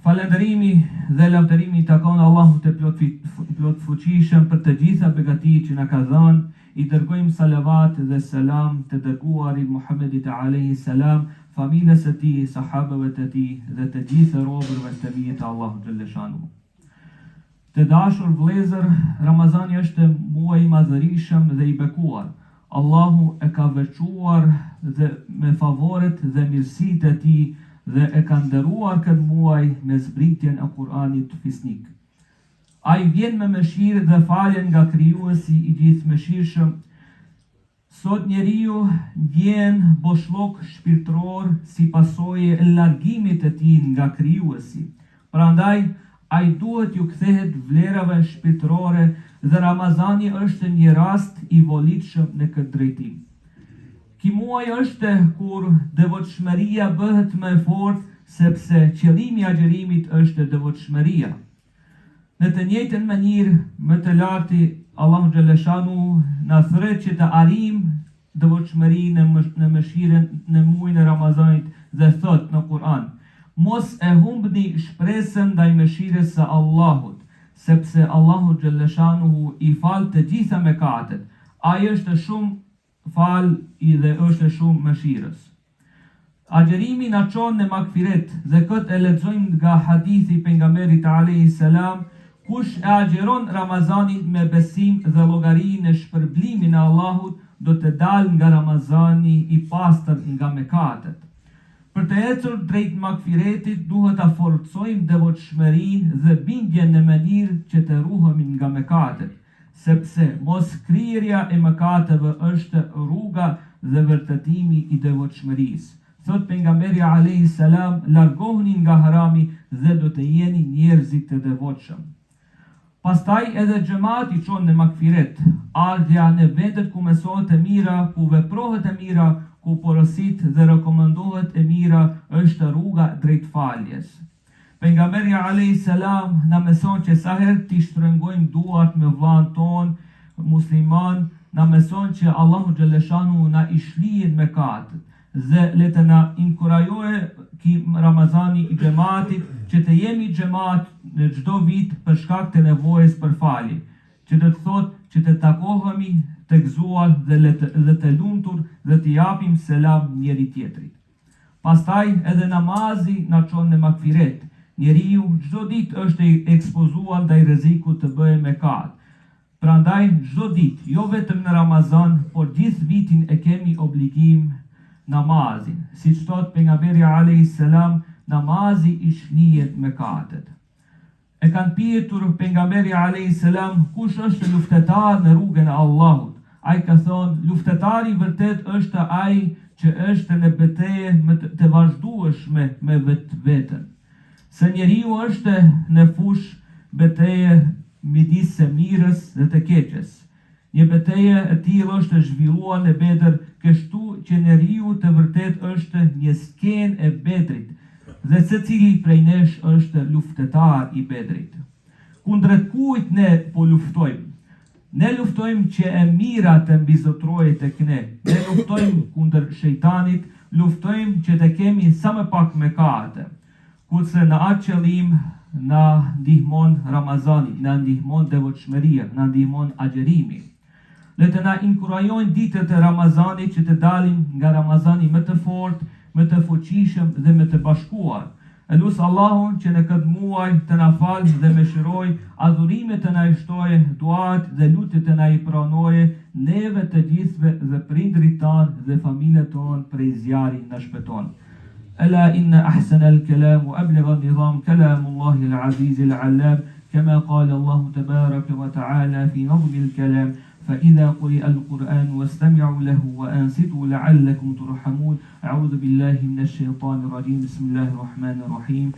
Falënderimi dhe lavdërimi takon Allahut të plot fuqishëm për të gjitha begatit që na ka dhënë. I dërgojmë salavat dhe selam të dërguarit Muhammedit alayhi salam, familjes së tij, sahabëve të tij dhe të gjithë robërve të mirë të Allahut xhaleshanu. Të dashur vëllezër, Ramazani është muaj i madhërisëm dhe i bekuar. Allahu e ka veçuar dhe me favoret dhe mirësitë e tij dhe e ka nderuar këtë muaj me zbritjen e Kur'anit fisnik. Ai vjen me mëshirë dhe falje nga krijuesi i gjithëmëshirshëm. Sot njeriu vjen boshllok shpirtëror si pasojë e largimit të tij nga krijuesi. Prandaj ai duhet ju kthehet vlerave shpirtërore dhe Ramazani është një rast i volitshëm në këtë drejtim. Ky muaj është kur devotshmëria bëhet më e fortë, sepse qëllimi i agjerimit është devotshmëria. Në të njëjtën mënyrë, më të larti Allahu xhaleshanu na thret që të arrijmë devotshmërinë në mëshirën në muajin e Ramazanit dhe thot në Kur'an: mos e humbni shpresën ndaj mëshirës së Allahut, sepse Allahu xhaleshanu i fal të gjitha mëkatet. Ai është shumë fal i dhe është shumë mëshirës. Agjerimi na çon në magfiret dhe këtë e lexojmë nga hadithi pejgamberit alayhi salam: kush e agjeron Ramazanin me besim dhe llogari në shpërblimin e Allahut, do të dalë nga Ramazani i pastër nga mëkatet. Për të ecur drejt magfiretit duhet ta forcojmë devotshmërinë dhe bindjen në mënyrë që të ruhemi nga mëkatet, sepse moskrirja e mëkateve është rruga dhe vërtetimi i devotshmërisë. Thot pejgamberi alayhi salam: largohuni nga harami dhe do të jeni njerëzit të devotshëm. Pastaj edhe xhamati çon në magfiret, ardha në vendet ku mësohet e mira, ku veprohet e mira, ku porosit dhe rekomendohet e mira, është rruga drejt faljes. Pejgamberi alayhi salam na mëson që sa herë ti shtrëngojmë duart me vllain ton musliman, na mëson që Allahu xhaleshanu na i shlihet mëkatet dhe le të na inkurajojë ki Ramazani i xhamatit që të jemi xhamat në çdo vit për shkak të nevojës për falje, që do të thotë që të takohemi të gëzuar dhe të lumtur dhe të japim selam njëri tjetrit. Pastaj edhe namazi na çon në magfiret. Njeriu çdo ditë është i ekspozuar ndaj rrezikut të bëjë mëkat. Prandaj çdo ditë, jo vetëm në Ramazan, por gjithë vitin e kemi obligim namazin. Siç thot pejgamberi alayhi salam, namazi i shlihet mëkatet. E kanë pyetur pejgamberi alayhi salam kush është luftetar në rrugën e Allahut. Ai ka thonë: luftetari vërtet është ai që është në betejë të vazhdueshme me vetveten. Se njeriu është në fush betejë midis së mirës dhe të keqes. Një betejë e tillë është zhvilluar në Bedër, kështu që njeriu të vërtet është një skenë e Bedrit, dhe secili prej nesh është luftetar i Bedrit. Kundrejt kujt ne po luftojmë? Ne luftojmë që e mira të mbizotrohet tek ne. Ne luftojmë kundër shejtanit, luftojmë që të kemi sa më pak mëkate. Kurse në atë qëllim na ndihmon Ramazani, na ndihmon devotshmëria, na ndihmon agjerimi. Le të na inkurajojnë ditët e Ramazanit që të dalim nga Ramazani më të fortë, më të fuqishëm dhe më të bashkuar. E lut Allahun që në këtë muaj të na falë dhe mëshiroj, adhurimet të na i shtojë, duat dhe lutjet të na i pranojë, neve të gjithëve dhe prindrit tanë dhe familjet tonë prej zjarrit na shpëton. ألا إن أحسن الكلام وأبلغ النظام كلام الله العزيز العلام، كما قال الله تبارك وتعالى في نظم الكلام: فإذا قرئ القرآن واستمعوا له وأنصتوا لعلكم ترحمون. أعوذ بالله من الشيطان الرجيم. بسم الله الرحمن الرحيم.